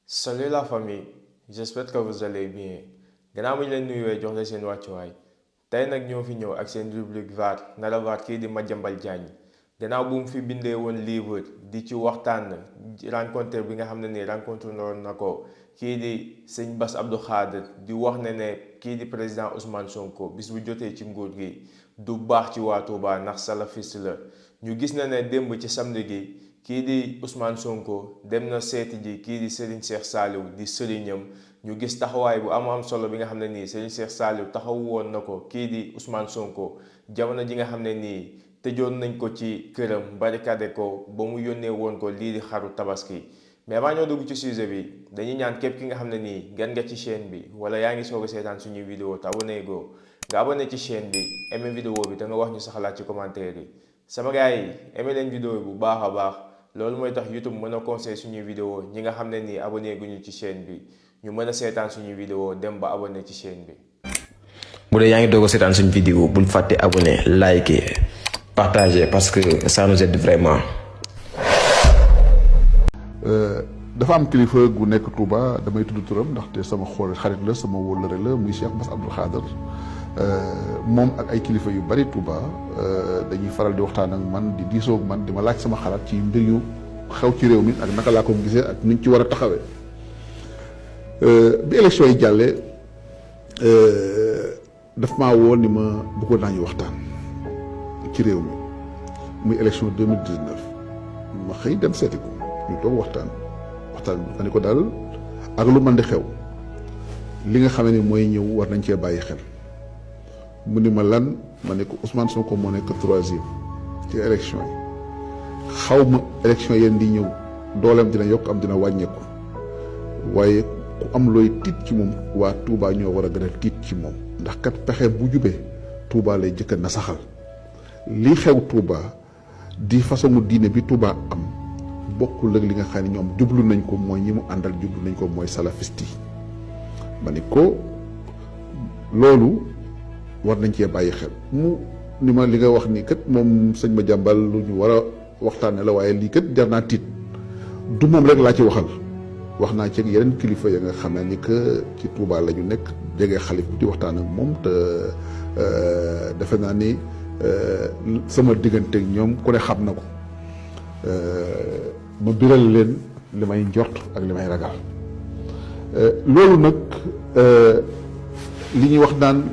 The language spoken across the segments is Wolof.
Salut la famille, j'espère que vous allez bien. gannaaw bi ñu leen nuyuwee jox la seen wàccuwaay tey nag ñoo fi ñëw ak seen rubrique VAR nara VAR kii di Madiambal Diagne gannaaw bu mu fi bindee woon livre di ci waxtaan rencontre bi nga xam ne nii rencontre noonu na ko kii di sëñ Bass Abdou Khadre di wax ne kii di président Ousmane Sonko bis bu jotee ci nguur gi du baax ci waa Touba ndax salafiste la ñu gis na ne démb ci samedi gi kii di Ousmane Sonko dem na seeti ji kii di Serigne Cheikh Saliou di sëriñam ñu gis taxawaay bu am solo bi nga xam ne nii Serigne Cheikh Saliou taxawu woon na ko kii di Ousmane Sonko jamono ji nga xam ne nii tëjoon nañ ko ci këram barricade ko ba mu yónnee woon ko lii di xaru tabaski mais avant ñoo dugg ci sujet bi dañuy ñaan képp ki nga xam ne nii gan nga ci chaîne bi wala yaa ngi soog a seetaan suñuy vidéo te abonné go nga abonné ci chaîne bi aimé vidéo bi te nga wax ñu sa xalaat ci commentaire yi sama gars yi aimé leen vidéo bi bu baax a baax loolu mooy tax YouTube mën a conseiller suñuy vidéo ñi nga xam ne nii abonné guñu ci chaîne bi ñu mën a seetaan suñuy vidéo dem ba abonné ci chaîne bi. bu dee yaa ngi doog a seetaan suñu vidéo bul fàtte abonné liker partager parce que ça nous aide vraiment. dafa am kilifa gu nekk Touba damay tudd turam ndaxte sama xarit la sama wóllëre la muy Cheikh Bass Abdou Khadre moom ak ay kilifa yu bari Touba dañuy faral di waxtaan ak man di diisoo ak man di ma laaj sama xalaat ci mbir yu xew ci réew mi ak naka laa ko gisee ak niñ ci war a taxawee bi élection yi jàllee daf maa woo ni ma bëggoon naa ñu waxtaan ci réew mi muy élection 2019 ma xëy dem seeti ko ñu toog waxtaan ma ne ko daal ak lu mën di xew li nga xam ne mooy ñëw war nañ cee bàyyi xel mu ni ma lan ma ne ko Ousmane Sonko moo nekk 3e ci élection yi xaw ma élection yéen di ñëw dooleem dina yokk am dina wàññeeku waaye ku am looy tiit ci moom waa Touba ñoo war a gën a tiit ci moom ndax kat pexe bu jubee Touba lay jëkk na saxal li xew Touba di façon diine bi Touba am bokkul ak li nga xam ne ñoom jublu nañ ko mooy ñi mu àndal jublu nañ ko mooy salafiste yi ma ne ko loolu war nañ cee bàyyi xel mu ni ma li nga wax ni kat moom sëñ Madiambal lu ñu war a waxtaane la waaye lii kat jar naa tiit du moom rek laa ci waxal wax naa ci yeneen kilifa ya nga xam ne ni que ci Touba la ñu nekk jege xalif bi di waxtaan ak moom te defe naa ni sama diggante ak ñoom ku ne xam na ko ma biral leen li may njort ak li may ragal loolu nag li ñuy wax naan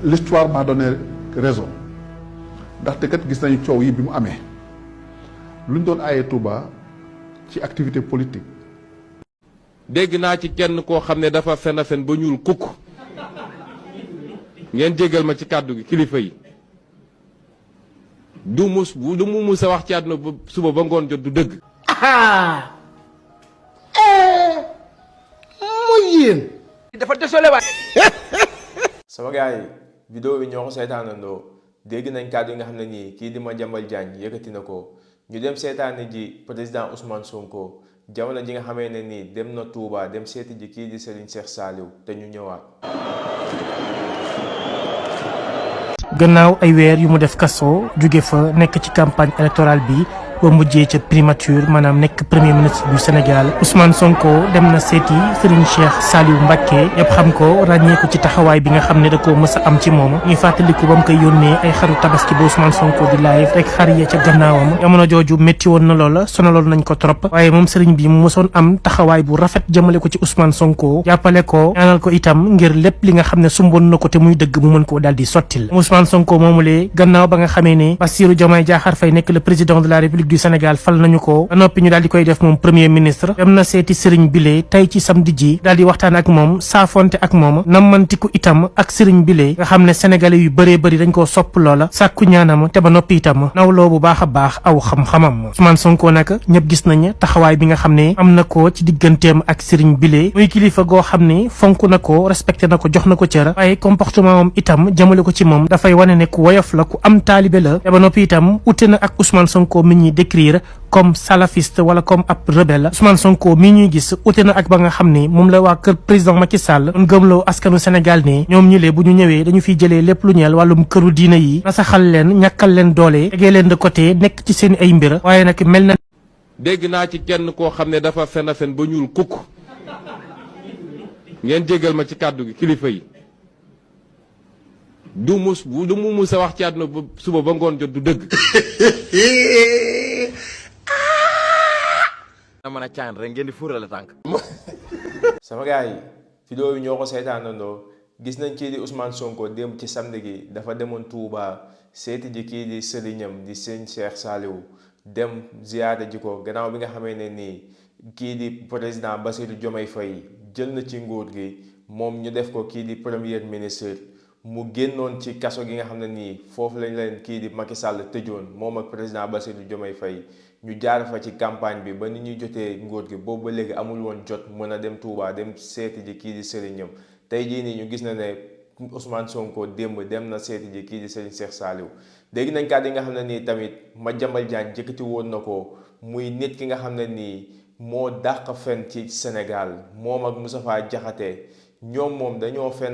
l'histoire m'a donné raison ndaxte kat gis nañu coow yi bi mu amee lu ñu doon aaye Touba ci activité politique. dégg naa ci kenn koo xam ne dafa fen a fen ba ñuul kukk ngeen jéggal ma ci kàddu gi kilifa yi du mu mus a wax ci àdduna ba suba ba ngoon jot du dëgg. muy yéen. dafa désolé waay. sama gars yi vidéo bi ñoo ko seetaanandoo dégg nañ kàddu yi nga xam ne nii kii di Madiambal Diagne yëkkati na ko ñu dem seetaani ji président Ousmane Sonko jamono ji nga xamee ne nii dem na Touba dem seeti ji kii di Serigne Cheikh Saliou te ñu ñëwaat. gannaaw ay weer yu mu def kaso jóge fa nekk ci campagne électorale bi ba mujjee ca primature maanaam nekk premier ministre du Sénégal Ousmane Sonko dem na seeti Serigne Cheikh Saliou Mbacké yëpp xam ko ràññee ko ci taxawaay bi nga xam ne da koo mës a am ci moom ñuy fàttaliku ba mu koy yónnee ay xaru tabaski ba Ousmane Sonko di live rek xar ya ca gannaawam jamono jooju métti woon na loola sonaloon nañ ko trop waaye moom Serigne bi mu mësoon am taxawaay bu rafet jëmale ko ci Ousmane Sonko jàppale ko ñaanal ko itam ngir lépp li nga xam ne sumboon na ko te muy dëgg mu mën koo daal di sottil Sonko moomulee gannaaw ba nga xamee ne Bassirou Diomaye Diakhar Faye nekk le président de la République du Sénégal fal nañu ko ba noppi ñu daal di koy def moom premier ministre dem na seeti Serigne Bile tey ci samedi ji daal di waxtaan ak moom saafonte ak moom nammantiku itam ak Serigne Bile nga xam ne sénégalais yu bëree bëri dañ koo sopp loola sàkku ñaanam te ba noppi itam nawloo bu baax a baax aw xam-xamam Ousmane Sonko nag ñëpp gis nañ taxawaay bi nga xam ne am na ko ci digganteem ak Serigne Bile muy kilifa goo xam ne fonk na ko respecté na ko jox na ko cër waaye comportement am itam jëmale ko ci moom dafay wane ne ku woyof la ku am taalibe la te ba noppi itam ute na ak Ousmane Sonko mi ñuy décrire comme salafiste wala comme ab rebelle Ousmane Sonko mi ñuy gis ute na ak ba nga xam ne moom la waa kër président Macky Sall doon gëmloo askanu Sénégal ne ñoom ñi lee bu ñu ñëwee dañu fiy jëlee lépp lu ñeel wàllum këru diina yi nasaxal leen ñàkkal leen doole tegee leen de côté nekk ci seen ay mbir waaye nag mel na dégg naa ci kenn koo xam ne dafa fen a fen ba ñuul kukk ngeen jéggal ma ci kàddu gi kilifa yi du mu mus a wax ci àdduna ba suba ba ngoon jot du dëgg. na mën a caan rek ngeen di fuurale tànk. sama gars yi vidéo yi ñoo ko seetaanandoo gis nañ kii di Ousmane Sonko démb ci samedi gi dafa demoon Touba seeti ji kii di sëriñam di sëñ Cheikh Saliou dem ziyaare ji ko gannaaw bi nga xamee ne nii kii di président Bassirou Diomaye Faye jël na ci nguur gi moom ñu def ko kii di premier ministre mu génnoon ci kaso gi nga xam ne nii foofu lañ leen kii di Macky Sall tëjoon moom ak président Bassirou Diomaye Faye ñu jaar fa ci campagne bi ba ni ñuy jotee nguur gi boobu ba léegi amul woon jot mën a dem Touba dem seeti ji kii di sëriñam tey jii nii ñu gis na ne Ousmane Sonko démb dem na seeti ji kii di Serigne Cheikh Saliou dégg nañ kàddu yi nga xam ne nii tamit Madiambal Diagne jëkkati woon na ko muy nit ki nga xam ne nii moo dàq fen ci Sénégal moom ak Moustapha Diakhaté ñoom moom dañoo fen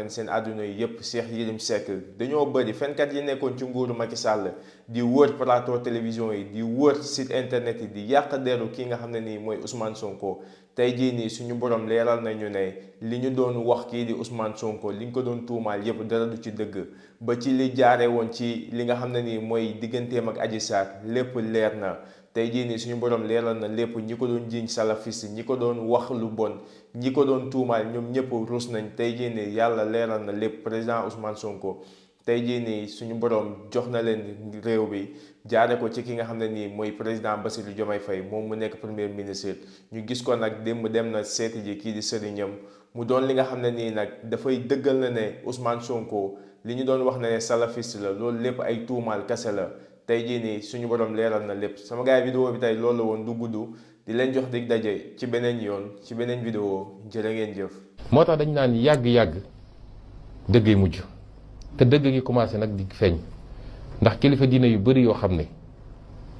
seen àdduna yi yépp Cheikh Yérim Seck dañoo bëri fenkat yi nekkoon ci nguuru Macky Sall di wër plateau télévision yi di wër site internet yi di yàq deru kii nga xam ne nii mooy Ousmane Sonko tey jii nii suñu borom leeral nañu ne li ñu doon wax kii di Ousmane Sonko li ñu ko doon tuumaal yépp dara du ci dëgg ba ci li jaare woon ci li nga xam ne nii mooy digganteem ak Adji Sarr lépp leer na tey jii nii suñu borom leeral na lépp ñi ko doon jiiñ salafiste ñi ko doon wax lu bon ñi ko doon tuumaal ñoom ñëpp ruus nañ tey jii nii yàlla leeral na lépp président Ousmane Sonko tey jii nii suñu borom jox na leen réew bi jaare ko ci ki nga xam ne nii mooy président Bassirou Diomaye Faye moom mu nekk premier ministre ñu gis ko nag démb dem na seeti ji kii di sëriñam mu doon li nga xam ne nii nag dafay dëggal na ne Ousmane Sonko li ñu doon wax ne salafiste la loolu lépp ay tuumaal kese la tey jii nii suñu borom leeral na lépp sama gars yi vidéo bi tey loolu la woon du gudd di leen jox dig daje ci beneen yoon ci beneen vidéo jërë ngeen jëf. moo tax dañu naan yàgg-yàgg dëgg yi mujj te dëgg gi commencé nag di feeñ ndax kilifa diine yu bëri yoo xam ne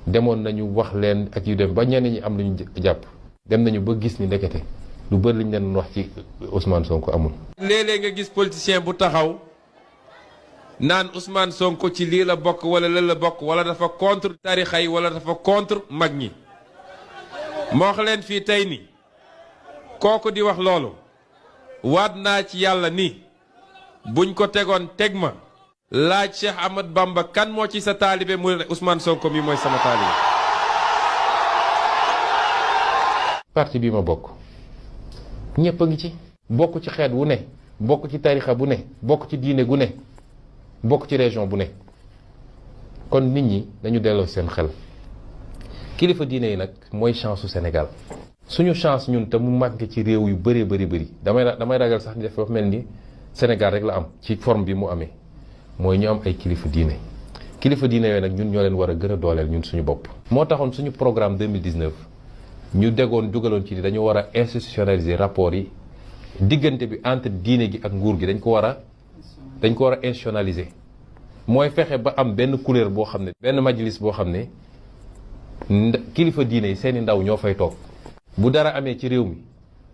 demoon nañu wax leen ak yu dem ba ñenn ñi am lu ñu jàpp dem nañu ba gis ni ndekete lu bëri liñ leen wax ci Ousmane Sonko amul. léeg-léeg nga gis politicien bu taxaw naan Ousmane Sonko ci lii la bokk wala la la bokk wala dafa contre tarixa yi wala dafa contre mag ñi moo wax leen fii tey ni kooku di wax loolu waat naa ci yàlla ni buñ ko tegoon teg ma laaj Cheikh Ahmad Bamba kan moo ci sa taalibe mu ne Ousmane Sonko mi mooy sama taalibe. parti bi ma bokk ñëpp a ngi ci bokk ci xeet wu ne bokk ci tarixa bu ne bokk ci diine gu ne bokk ci région bu ne kon nit ñi dañu delloo seen xel kilifa diine yi nag mooy chance su Sénégal suñu chance ñun te mu màgg ci réew yu bëree bëri damay ragal sax ni dafa mel ni Sénégal rek la am ci forme bi mu amee mooy ñu am ay kilifa diine yooyu nag ñun ñoo leen war a gën a dooleel ñun suñu bopp. moo taxoon suñu programme 2019 ñu dugaloon ci ni dañu war a institutionnaliser rapport yi diggante bi entre diine gi ak nguur gi dañ ko war a institutionnaliser mooy fexe ba am benn couleur boo xam ne benn majlis boo xam ne kilifa diine yi seeni ndaw ñoo fay toog bu dara amee ci réew mi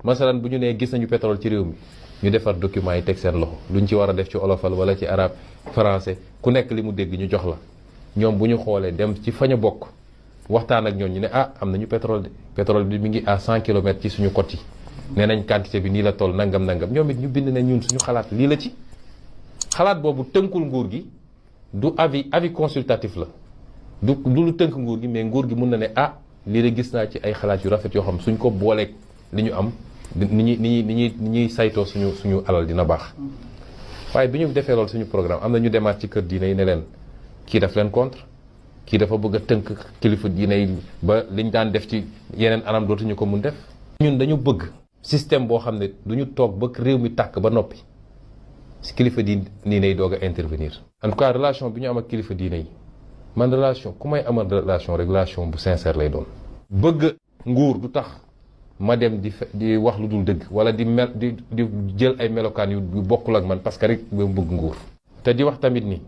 masalan bu ñu nee gis nañu pétrole ci réew mi ñu defar document yi teg seen loxo luñ ci war a def ci olofal wala ci arabe français ku nekk li mu dégg ñu jox la ñoom bu ñu xoolee dem ci fañ a bokk waxtaan ak ñoom ñu ne am nañu pétrole bi mi ngi à 100 kilomètres ci suñu côte yi nee nañ quantité bi nii la toll nangam ñoom it ñu bind ne ñun suñu xalaat lii la ci xalaat boobu tënkul nguur gi du avis consultatif la du lu tënk nguur gi mais nguur gi mun na ne lii de gis naa ci ay xalaat yu rafet yoo xam suñ ko booleeg li ñu am ni ñuy saytoo suñu alal dina baax waaye bi ñu defee loolu suñu programme am na ñu demaat ci kër diine yi ne leen kii daf leen contre kii dafa bëgg a tënk kilifa diine yi ba liñ daan def ci yeneen anam dootuñu ko mun def. ñun dañu bëgg système boo xam ne duñu toog ba réew mi tàkk ba noppi kilifa diine yi doog a intervenir. en tout cas relation bi ñu am ak kilifa diine yi man relation ku may amal relation bu sincère lay doon. bëgg nguur du tax ma dem di wax lu dul dëgg wala di jël ay melokaan yu bokkul ak man parce que rek ba bëgg nguur. te di wax tamit ni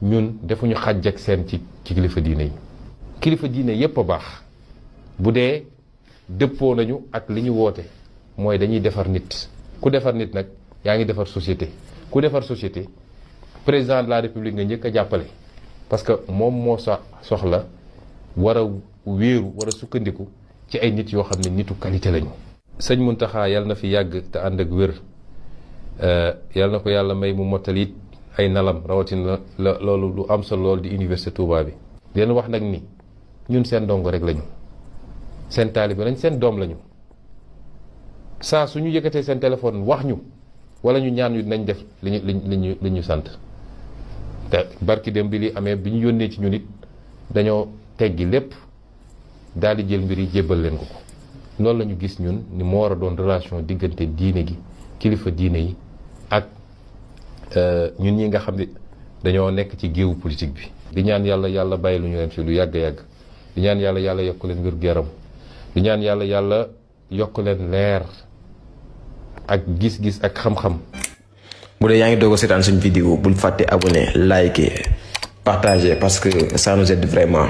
ñun defuñu xàjj ak seen ci kilifa diine yi. kilifa diine yépp a baax bu dee dëppoo nañu ak li ñu woote mooy dañuy defar nit ku defar nit nag yaa ngi defar société ku defar société président de la république nga njëkk a jàppale parce que moom moo soxla war a wéeru war a sukkandiku ci ay nit yoo xam ne nitu qualité lañu. sëñ Muntaxa yàlla na fi yàgg te ànd ak wér yàlla na ko yàlla may mu mottali ay nalam rawatina loolu lu am solo lool di université Touba bi. di leen wax nag ni ñun seen ndongo rek lañu seen taalibe lañ seen doom lañu saa su ñu yëkkatee seen téléphone wax ñu wala ñu ñaan ñu dinañ def li ñu sant te barki dem bi li amee bi ñu yónnee ci ñun it dañoo teggi lépp daal di jël mbir yi jébbal leen ko loolu la ñu gis ñun ni moo war a doon relation diggante diine gi kilifa diine yi ak ñun ñi nga xam ne dañoo nekk ci géewu politique bi. di ñaan yàlla bàyyi lu ñu leen fi lu yàgg-yàgg di ñaan yàlla yokk leen wér-gu-yaram di ñaan yàlla yokk leen leer ak gis-gis ak xam-xam. bu dee yaa ngi doog a seetaan suñu vidéo bul fàtte abonné liker partager parce que ça nous aide vraiment.